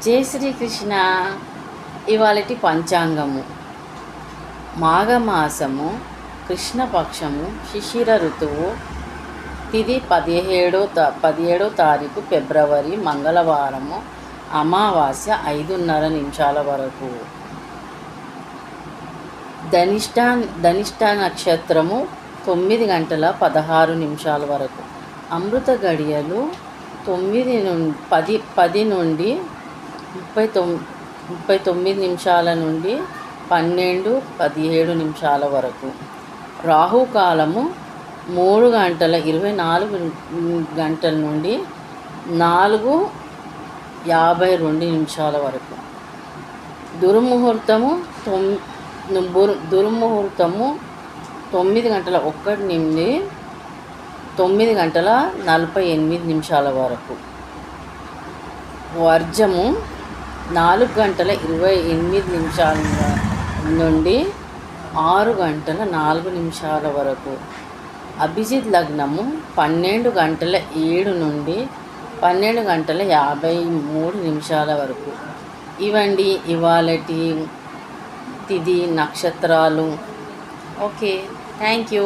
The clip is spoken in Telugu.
జై శ్రీకృష్ణ. ఇవాళటి పంచాంగము మాఘమాసము, కృష్ణపక్షము, శిశిర ఋతువు, తిది 17వ తారీఖు ఫిబ్రవరి, మంగళవారము, అమావాస్య 5:30 వరకు. ధనిష్ట నక్షత్రము 9:16 వరకు. అమృత గడియలు 10 నుండి 39 నిమిషాల నుండి 12:17 వరకు. రాహుకాలము 3:24 నుండి 4:52 వరకు. దుర్ముహూర్తము 9:01 నుండి 9:48 వరకు. వర్జము 4:28 నుండి 6:04 వరకు. అభిజిత్ లగ్నము 12:07 నుండి 12:53 వరకు. ఇవండి ఇవాళటి తిథి నక్షత్రాలు. Okay, thank you.